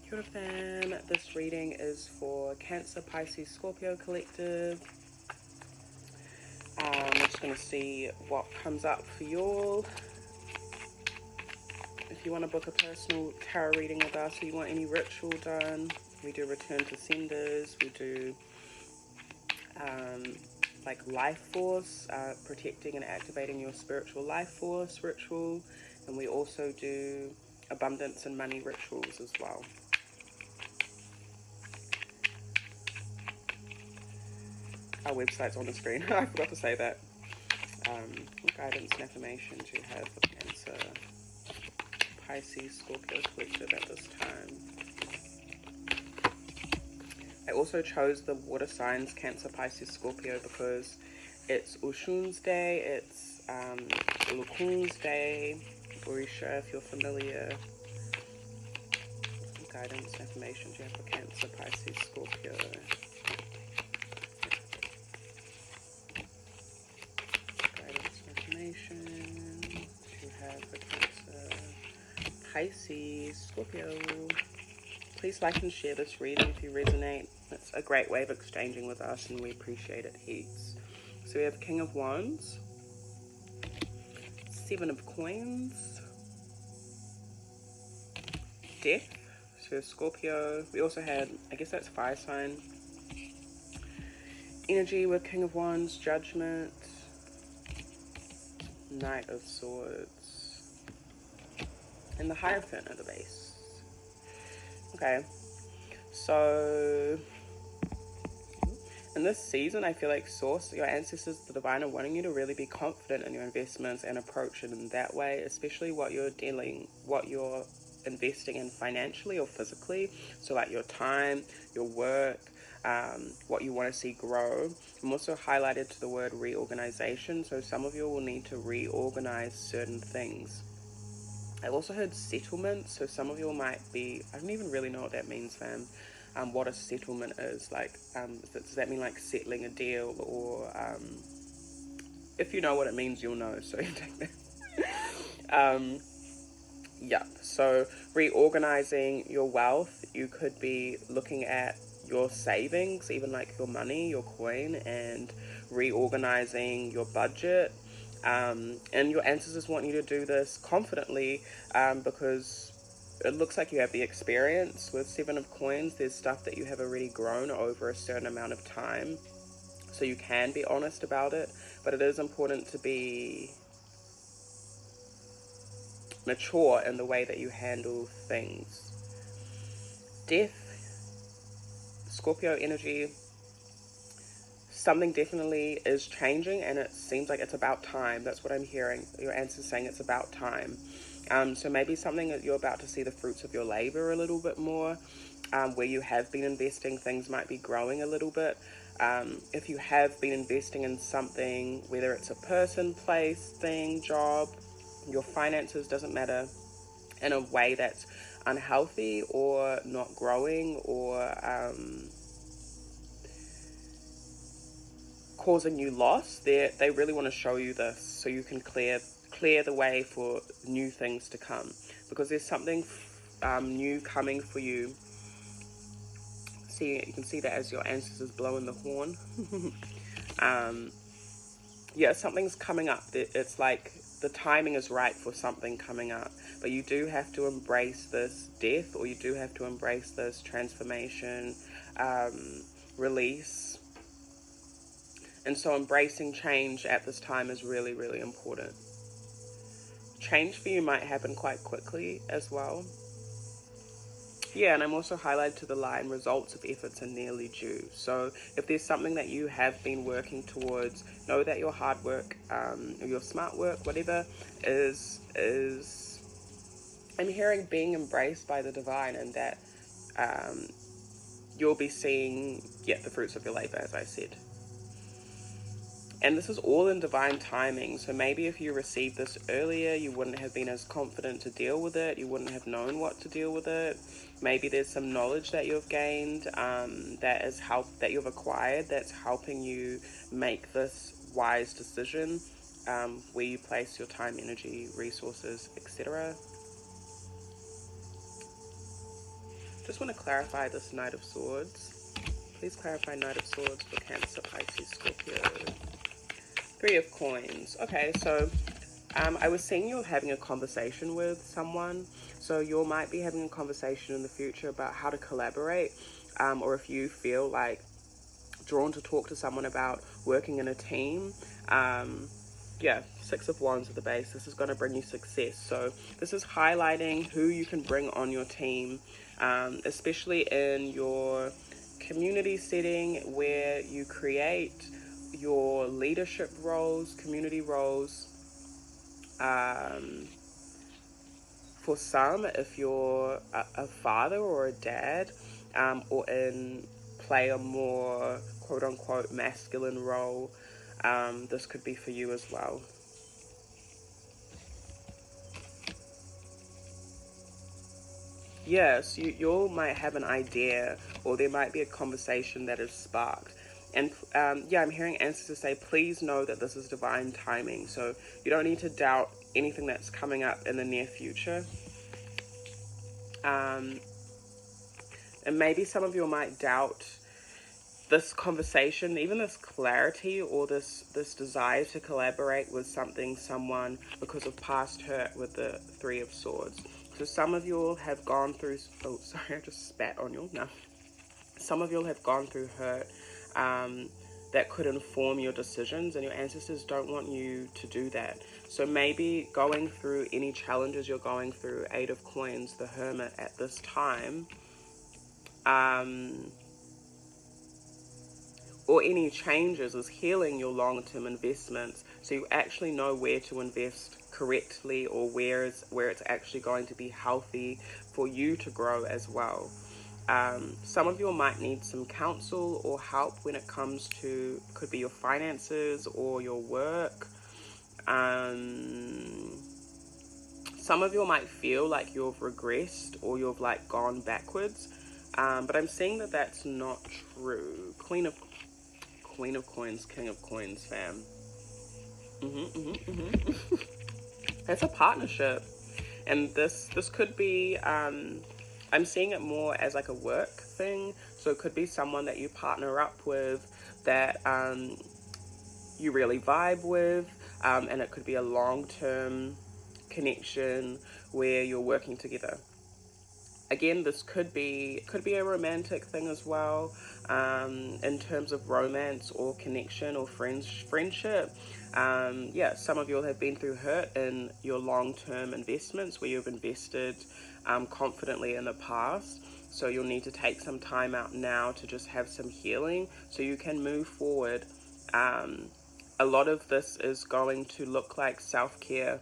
Kia ora fam, this reading is for Cancer, Pisces, Scorpio collective. I'm just going to see what comes up for y'all. If you want to book a personal tarot reading with us, or you want any ritual done, we do return to senders, we do like life force, protecting and activating your spiritual life force ritual, and we also do abundance and money rituals as well. Our website's on the screen. I forgot to say that. What guidance and affirmation do you have for Cancer, Pisces, Scorpio collective at this time? I also chose the water signs, Cancer, Pisces, Scorpio, because it's Oshun's day, it's Ulukun's day, Orisha, if you're familiar. What guidance and affirmation do you have for Cancer, Pisces, Scorpio? To have for Cancer, Pisces, Scorpio. Please like and share this reading if you resonate. It's a great way of exchanging with us and we appreciate it heaps. So we have King of Wands, Seven of Coins, Death, so Scorpio. We also had, I guess that's fire sign, energy with King of Wands, Judgment, Knight of Swords, and the Hierophant at the base. Okay, so in this season, I feel like Source, your ancestors, the divine, are wanting you to really be confident in your investments and approach it in that way, especially what you're investing in financially or physically. So like your time, your work, what you want to see grow. I'm also highlighted to the word reorganization. So some of you will need to reorganize certain things. I also heard settlement. So some of you might be, I don't even really know what that means, fam. What a settlement is. Like, does that mean like settling a deal? Or if you know what it means, you'll know. So you take that. Yeah, so reorganizing your wealth. You could be looking at your savings, even like your money, your coin, and reorganizing your budget. And your ancestors want you to do this confidently, because it looks like you have the experience with Seven of Coins. There's stuff that you have already grown over a certain amount of time, so you can be honest about it, but it is important to be mature in the way that you handle things. Death, Scorpio energy, something definitely is changing, and it seems like it's about time. That's what I'm hearing. Your answer's saying it's about time. So maybe something that you're about to see the fruits of your labor a little bit more. Where you have been investing, things might be growing a little bit. If you have been investing in something, whether it's a person, place, thing, job, your finances, doesn't matter, in a way that's unhealthy or not growing or causing you loss, they really want to show you this so you can clear the way for new things to come, because there's something new coming for you. See, you can see that as your ancestors blowing the horn. Yeah, something's coming up. It's like the timing is right for something coming up, but you do have to embrace this death, or you do have to embrace this transformation, release. And so embracing change at this time is really, really important. Change for you might happen quite quickly as well. Yeah, and I'm also highlighted to the line, results of efforts are nearly due. So if there's something that you have been working towards, know that your hard work, or your smart work, whatever, is I'm hearing being embraced by the divine, and that you'll be seeing, the fruits of your labor, as I said. And this is all in divine timing. So maybe if you received this earlier, you wouldn't have been as confident to deal with it. You wouldn't have known what to deal with it. Maybe there's some knowledge that you've gained, that you've acquired, that's helping you make this wise decision, where you place your time, energy, resources, etc. Just want to clarify this Knight of Swords. Please clarify Knight of Swords for Cancer, Pisces, Scorpio. Three of Coins. Okay, so I was seeing you having a conversation with someone. So you might be having a conversation in the future about how to collaborate, or if you feel like drawn to talk to someone about working in a team. Yeah, Six of Wands at the base. This is going to bring you success. So this is highlighting who you can bring on your team, especially in your community setting where you create your leadership roles, community roles. For some, if you're a father or a dad, or play a more quote-unquote masculine role, this could be for you as well. Yes, you might have an idea, or there might be a conversation that is sparked. And yeah, I'm hearing ancestors say, please know that this is divine timing. So you don't need to doubt anything that's coming up in the near future. And maybe some of you might doubt this conversation, even this clarity, or this desire to collaborate with someone because of past hurt with the Three of Swords. So some of you have gone through, oh sorry, I just spat on you. No. Some of you have gone through hurt that could inform your decisions, and your ancestors don't want you to do that. So maybe going through any challenges you're going through, Eight of Coins, the Hermit at this time, or any changes is healing your long-term investments, so you actually know where to invest correctly, or where it's actually going to be healthy for you to grow as well. Some of you might need some counsel or help when it comes to, could be your finances or your work. Some of you might feel like you've regressed or you've like gone backwards, but I'm seeing that that's not true. Queen of Coins, King of Coins, fam. It's a partnership, and this could be, I'm seeing it more as like a work thing. So it could be someone that you partner up with that you really vibe with, and it could be a long-term connection where you're working together. Again, this could be a romantic thing as well, in terms of romance or connection or friendship. Yeah, some of you have been through hurt in your long-term investments where you've invested confidently in the past. So you'll need to take some time out now to just have some healing so you can move forward. A lot of this is going to look like self-care,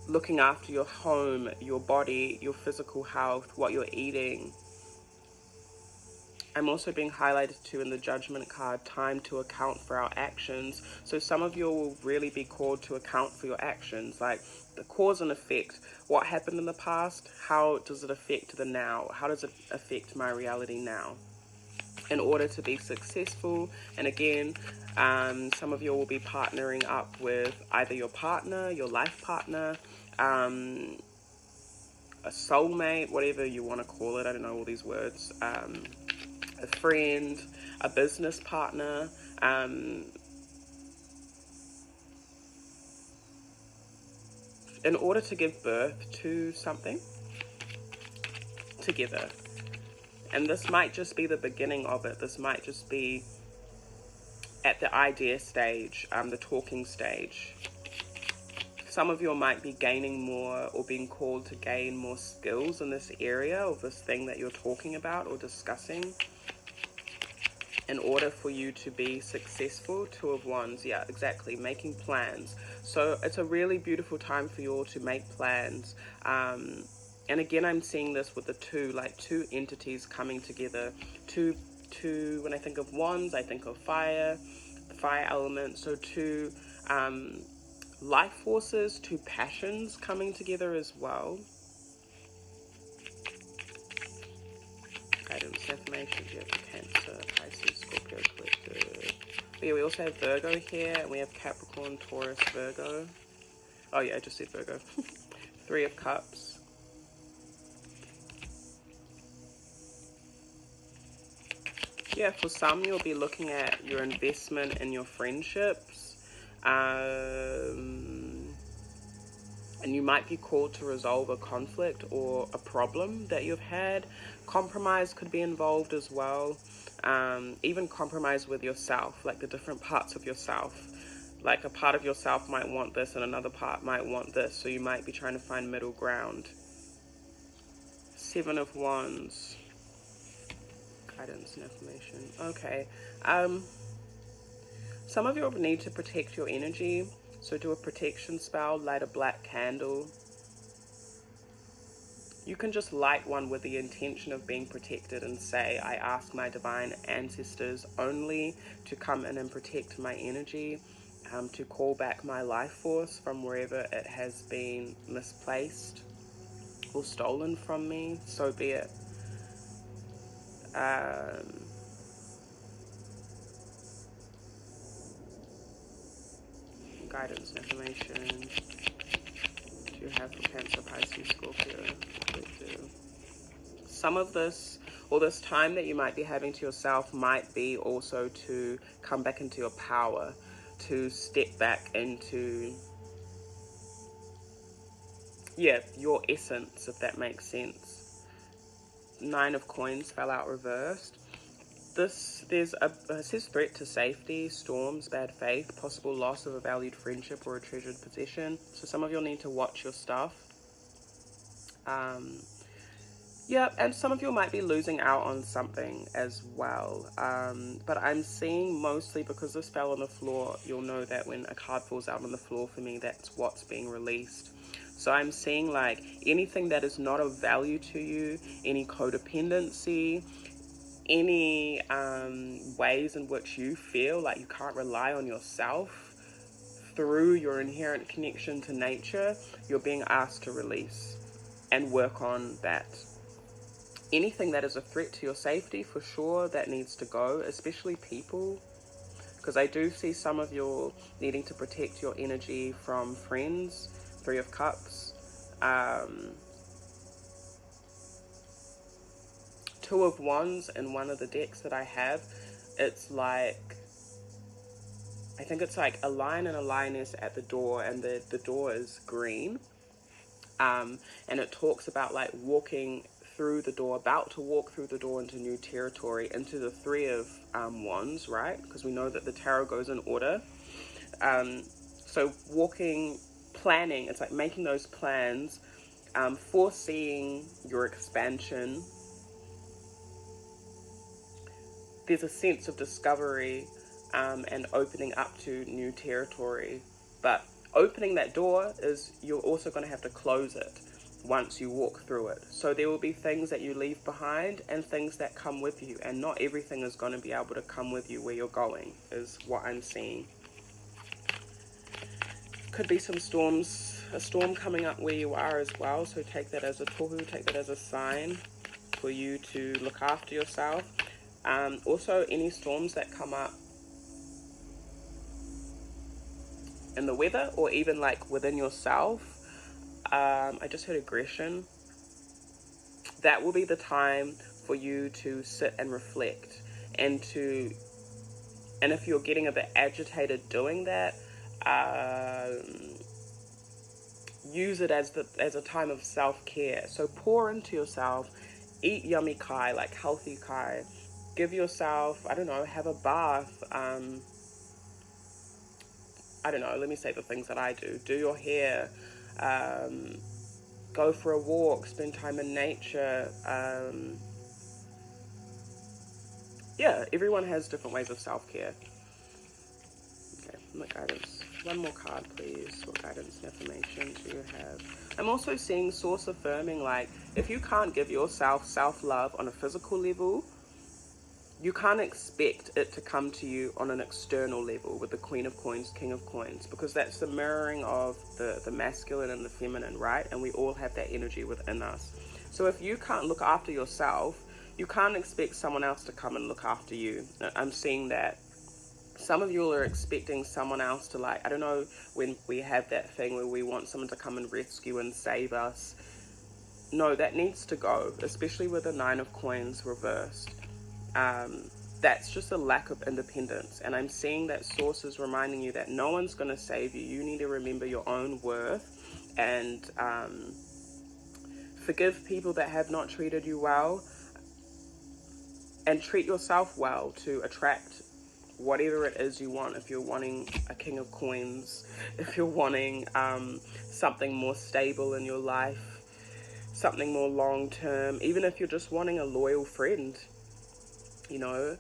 looking after your home, your body, your physical health, what you're eating. I'm also being highlighted too in the Judgment card, time to account for our actions. So some of you will really be called to account for your actions, like the cause and effect. What happened in the past? How does it affect the now? How does it affect my reality now? In order to be successful. And again, some of you will be partnering up with either your partner, your life partner, a soulmate, whatever you want to call it. I don't know all these words. A friend, a business partner, in order to give birth to something together. And this might just be the beginning of it. This might just be at the idea stage, the talking stage. Some of you might be gaining more, or being called to gain more skills in this area of this thing that you're talking about or discussing, in order for you to be successful. Two of Wands, yeah, exactly, making plans. So it's a really beautiful time for you all to make plans. And again, I'm seeing this with the two, like two entities coming together. Two, when I think of Wands, I think of fire, the fire element. So two life forces, two passions coming together as well. Guidance, affirmations, you have Cancer, Pisces, Scorpio, Collective. But yeah, we also have Virgo here, and we have Capricorn, Taurus, Virgo. Oh yeah, I just said Virgo. Three of Cups. Yeah, for some, you'll be looking at your investment in your friendships. And you might be called to resolve a conflict or a problem that you've had. Compromise could be involved as well. Even compromise with yourself, like the different parts of yourself. Like a part of yourself might want this and another part might want this, so you might be trying to find middle ground. 7 of Wands. Guidance and information. Okay. Some of you will need to protect your energy. So do a protection spell, light a black candle. You can just light one with the intention of being protected and say, I ask my divine ancestors only to come in and protect my energy, to call back my life force from wherever it has been misplaced or stolen from me, so be it. Guidance and information. Do you have for Cancer, Pisces, Scorpio? Some of this, or this time that you might be having to yourself, might be also to come back into your power, to step back into, your essence, if that makes sense. 9 of Coins fell out reversed. It says threat to safety, storms, bad faith, possible loss of a valued friendship or a treasured possession. So some of you'll need to watch your stuff. And some of you might be losing out on something as well. But I'm seeing mostly, because this fell on the floor, you'll know that when a card falls out on the floor for me, that's what's being released. So I'm seeing like anything that is not of value to you, any codependency, any ways in which you feel like you can't rely on yourself through your inherent connection to nature, you're being asked to release and work on that. Anything that is a threat to your safety, for sure, that needs to go, especially people, because I do see some of you needing to protect your energy from friends. 3 of Cups. 2 of Wands in one of the decks that I have. It's like, I think it's like a lion and a lioness at the door, and the door is green. And it talks about like walking through the door, about to walk through the door into new territory, into the 3 of Wands, right? Because we know that the tarot goes in order. So walking, planning, it's like making those plans, foreseeing your expansion. There's a sense of discovery and opening up to new territory. But opening that door is, you're also going to have to close it once you walk through it. So there will be things that you leave behind and things that come with you. And not everything is going to be able to come with you where you're going, is what I'm seeing. Could be some storms, a storm coming up where you are as well. So take that as a tohu, take that as a sign for you to look after yourself. Also, any storms that come up in the weather or even like within yourself, I just heard aggression. That will be the time for you to sit and reflect, and if you're getting a bit agitated doing that, use it as a time of self-care. So pour into yourself, eat yummy kai, like healthy kai. Give yourself, I don't know, have a bath. I don't know, let me say the things that I do. Do your hair, go for a walk, spend time in nature. Everyone has different ways of self-care. Okay, what guidance? One more card, please. What guidance and information do you have? I'm also seeing source affirming, like, if you can't give yourself self-love on a physical level, you can't expect it to come to you on an external level with the Queen of Coins, King of Coins, because that's the mirroring of the masculine and the feminine, right? And we all have that energy within us. So if you can't look after yourself, you can't expect someone else to come and look after you. I'm seeing that. Some of you are expecting someone else to, like, I don't know, when we have that thing where we want someone to come and rescue and save us. No, that needs to go, especially with the 9 of Coins reversed. that's just a lack of independence. And I'm seeing that source is reminding you that no one's going to save you. You need to remember your own worth, and forgive people that have not treated you well, and treat yourself well to attract whatever it is you want. If you're wanting a king of coins, if you're wanting something more stable in your life, something more long term, even if you're just wanting a loyal friend, you know,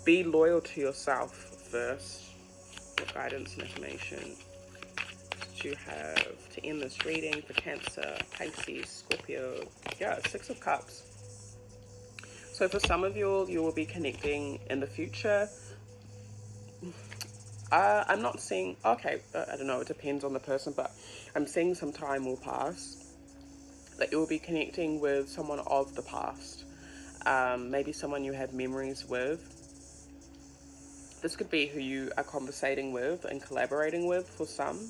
be loyal to yourself first. What guidance and information that you have to end this reading for Cancer, Pisces, Scorpio? Yeah, Six of Cups. So for some of you, you will be connecting in the future. I'm not seeing, okay, I don't know, it depends on the person, but I'm seeing some time will pass, that you will be connecting with someone of the past. Maybe someone you have memories with. This could be who you are conversating with and collaborating with for some.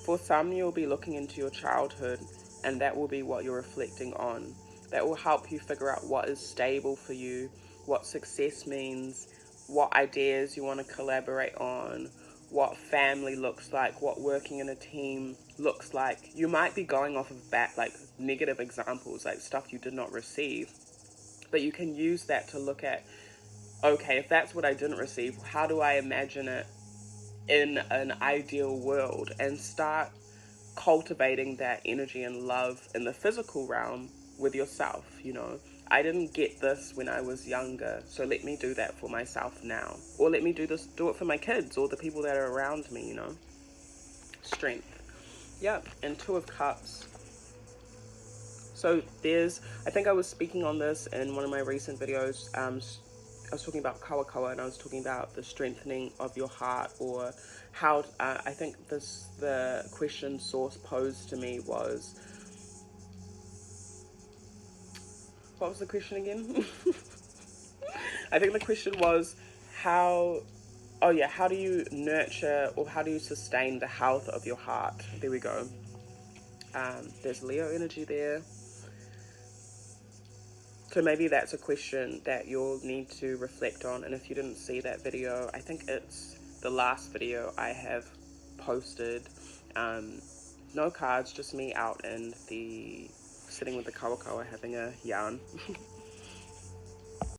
For some, you'll be looking into your childhood, and that will be what you're reflecting on. That will help you figure out what is stable for you, what success means, what ideas you want to collaborate on, what family looks like, what working in a team looks like. You might be going off of like negative examples, like stuff you did not receive, but you can use that to look at, okay, if that's what I didn't receive, how do I imagine it in an ideal world, and start cultivating that energy and love in the physical realm with yourself. You know, I didn't get this when I was younger, so let me do that for myself now, or let me do it for my kids or the people that are around me. You know, strength. Yep. And Two of Cups. So I think I was speaking on this in one of my recent videos. I was talking about koutou, and I was talking about the strengthening of your heart, or how, I think the question source posed to me was, what was the question again? I think the question was how do you nurture, or how do you sustain the health of your heart? There we go. There's Leo energy there. So maybe that's a question that you'll need to reflect on. And if you didn't see that video, I think it's the last video I have posted. No cards, just me out in the, sitting with the koutou having a yarn.